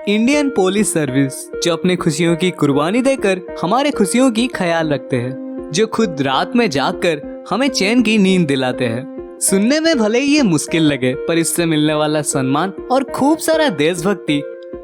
Indian police service, जो अपने खुशियों की कुर्बानी देकर हमारे खुशियों की ख्याल रखते हैं, जो खुद रात में जागकर हमें चैन की नींद दिलाते हैं। सुनने में भले ही ये मुश्किल लगे, पर इससे मिलने वाला सम्मान और खूब सारा देशभक्ति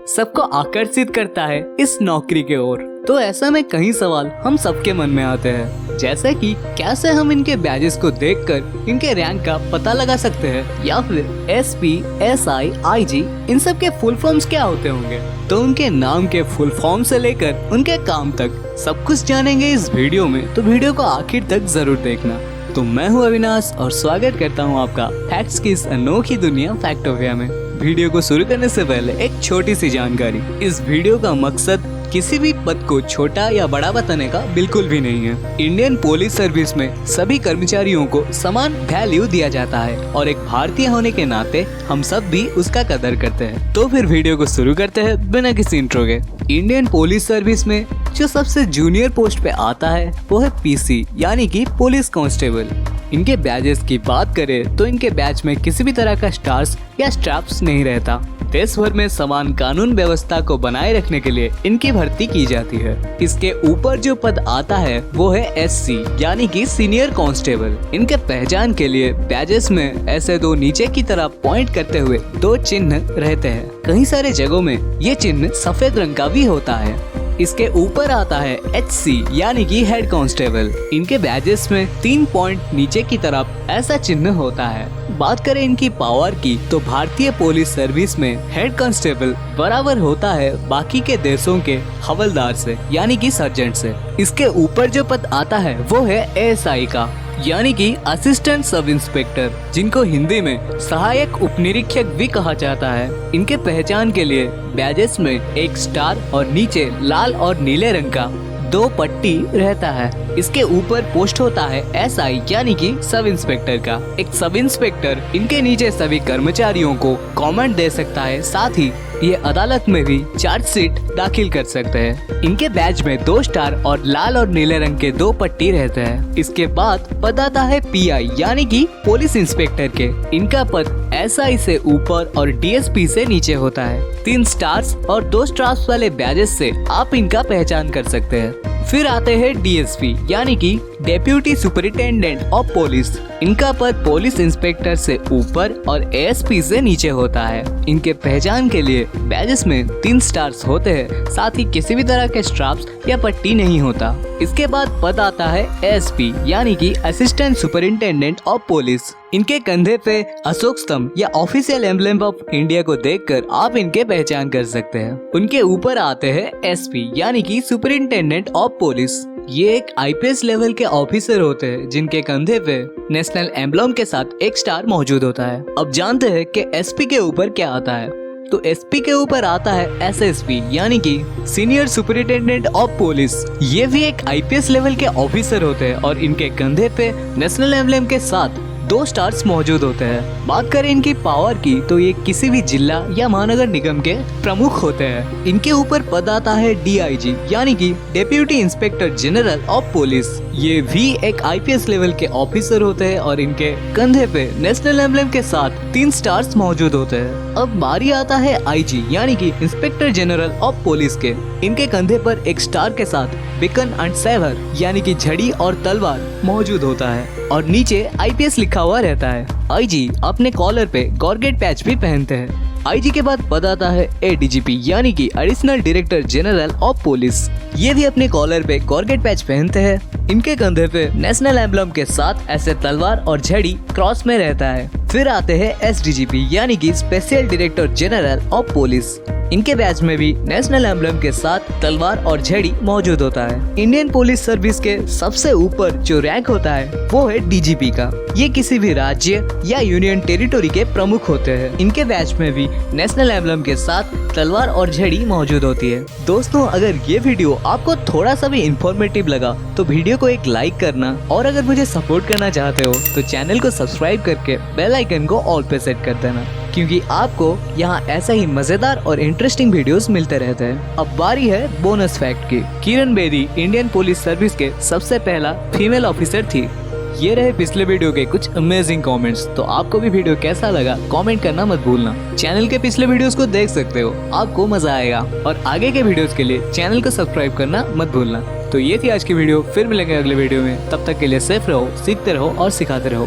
सबको आकर्षित करता है इस नौकरी के ओर। तो ऐसा में कई सवाल हम सबके मन में आते हैं, जैसे कि कैसे हम इनके बैजेस को देखकर इनके रैंक का पता लगा सकते हैं, या फिर एसपी, एसआई, आईजी, इन सब के फुल फॉर्म्स क्या होते होंगे। तो उनके नाम के फुल फॉर्म से लेकर उनके काम तक सब कुछ जानेंगे इस वीडियो में, तो वीडियो को आखिर तक जरूर देखना। तो मैं हूँ अविनाश और स्वागत करता हूँ आपका फैक्ट्स की इस अनोखी दुनिया फैक्टोपिया में। वीडियो को शुरू करने से पहले एक छोटी सी जानकारी, इस वीडियो का मकसद किसी भी पद को छोटा या बड़ा बताने का बिल्कुल भी नहीं है। इंडियन पुलिस सर्विस में सभी कर्मचारियों को समान वैल्यू दिया जाता है और एक भारतीय होने के नाते हम सब भी उसका कदर करते हैं। तो फिर वीडियो को शुरू करते हैं बिना किसी इंट्रो के। इंडियन पुलिस सर्विस में जो सबसे जूनियर पोस्ट पे आता है वो है पीसी, यानी कि पुलिस कांस्टेबल। इनके बैजेस की बात करें तो इनके बैज में किसी भी तरह का स्टार्स या स्ट्रैप्स नहीं रहता। देश भर में समान कानून व्यवस्था को बनाए रखने के लिए इनकी भर्ती की जाती है। इसके ऊपर जो पद आता है वो है एससी, यानी कि सीनियर कांस्टेबल। इनके पहचान के लिए बैजेस में ऐसे दो नीचे की तरफ पॉइंट करते हुए दो चिन्ह रहते हैं। कई सारे जगहों में ये चिन्ह सफेद रंग का भी होता है। इसके ऊपर आता है एचसी, यानी कि हेड कांस्टेबल। इनके बैजेस में 3 पॉइंट नीचे की तरफ ऐसा चिन्ह होता है। बात करें इनकी पावर की तो भारतीय पुलिस सर्विस में हेड कांस्टेबल बराबर होता है बाकी के देशों के हवलदार से, यानी कि सर्जेंट से। इसके ऊपर जो पद आता है वो है एएसआई का, यानी कि असिस्टेंट सब इंस्पेक्टर, जिनको हिंदी में सहायक उपनिरीक्षक भी कहा जाता है। इनके पहचान के लिए बैजेस में एक स्टार और नीचे लाल और नीले रंग का 2 पट्टी रहता है। इसके ऊपर पोस्ट होता है एसआई, यानी कि सब इंस्पेक्टर का। एक सब इंस्पेक्टर इनके नीचे सभी कर्मचारियों को कमेंट दे सकता है, साथ ही ये अदालत में भी चार्जशीट दाखिल कर सकते हैं। इनके बैज में 2 स्टार और लाल और नीले रंग के 2 पट्टी रहते हैं। इसके बाद पद आता है पीआई, यानी कि पुलिस इंस्पेक्टर के। इनका पद एसआई से ऊपर और डीएसपी से नीचे होता है। 3 स्टार्स और 2 स्टार्स वाले बैजेस से आप इनका पहचान कर सकते हैं। फिर आते हैं डीएसपी, यानी कि डेप्यूटी सुपरिटेंडेंट ऑफ पुलिस। इनका पद पुलिस इंस्पेक्टर से ऊपर और एएसपी से नीचे होता है। इनके पहचान के लिए बैजेस में 3 स्टार्स होते हैं, साथ ही किसी भी तरह के स्ट्रैप्स या पट्टी नहीं होता। इसके बाद पद आता है एएसपी, यानी कि असिस्टेंट सुपरिटेंडेंट ऑफ पुलिस। इनके कंधे पे अशोक स्तंभ या ऑफिशियल एम्बलम ऑफ इंडिया को देखकर आप इनके पहचान कर सकते हैं। उनके ऊपर आते हैं एसपी, यानी कि सुपरिटेंडेंट ऑफ पुलिस। ये एक आईपीएस लेवल के ऑफिसर होते हैं जिनके कंधे पे नेशनल एम्बलम के साथ एक स्टार मौजूद होता है। अब जानते हैं कि एसपी के ऊपर क्या आता है। तो एसपी के ऊपर आता है एसएसपी, यानी कि सीनियर सुपरिटेंडेंट ऑफ पुलिस। ये भी एक आईपीएस लेवल के ऑफिसर होते हैं और इनके कंधे पे नेशनल एम्बलम के साथ 2 स्टार्स मौजूद होते हैं। बात करें इनकी पावर की तो ये किसी भी जिला या महानगर निगम के प्रमुख होते हैं। इनके ऊपर पद आता है डीआईजी, यानी कि deputy inspector general of police. ये भी एक आईपीएस लेवल के ऑफिसर होते हैं और इनके कंधे पे नेशनल एम्बलम के साथ 3 स्टार्स मौजूद होते हैं। अब बारी आता है आईजी, यानी कि इंस्पेक्टर जनरल ऑफ पुलिस के। इनके कंधे पर एक स्टार के साथ बिकन एंड सेवर, यानी कि झड़ी और तलवार मौजूद होता है और नीचे आईपीएस लिखा हुआ रहता है। आईजी अपने कॉलर पे गॉर्गेट पैच भी पहनते हैं। आईजी के बाद पद आता है एडीजीपी, यानी कि additional director general of police. ये भी अपने कॉलर पे गॉर्गेट पैच पहनते हैं। इनके कंधे पे नेशनल एम्बलम के साथ ऐसे तलवार और झड़ी क्रॉस में रहता है। फिर आते हैं एसडीजीपी, यानी कि special director general of police. इनके बैज में भी नेशनल एम्बलम के साथ तलवार और झड़ी मौजूद होता है। इंडियन पुलिस सर्विस के सबसे ऊपर जो रैंक होता है वो है डीजीपी का। ये किसी भी राज्य या यूनियन टेरिटोरी के प्रमुख होते हैं। इनके बैज में भी नेशनल एम्बलम के साथ तलवार और झड़ी मौजूद होती है। दोस्तों, अगर ये वीडियो आपको थोड़ा सा भी इंफॉर्मेटिव लगा तो वीडियो को एक लाइक करना, और अगर मुझे सपोर्ट करना चाहते हो तो चैनल को सब्सक्राइब करके बेल आइकन को ऑल पे सेट कर देना, क्योंकि आपको यहाँ ऐसा ही मजेदार और इंटरेस्टिंग वीडियोस मिलते रहते हैं। अब बारी है बोनस फैक्ट की। Kiran Bedi Indian police service के सबसे पहला फीमेल ऑफिसर थी। ये रहे पिछले वीडियो के कुछ अमेजिंग कमेंट्स। तो आपको भी वीडियो कैसा लगा कमेंट करना मत भूलना। चैनल के पिछले वीडियोस को देख सकते हो, आपको मजा आएगा। और आगे के वीडियोस के लिए चैनल को सब्सक्राइब करना मत भूलना। तो ये थी आज की वीडियो, फिर मिलेंगे अगले वीडियो में। तब तक के लिए सेफ रहो, सीखते रहो और सिखाते रहो।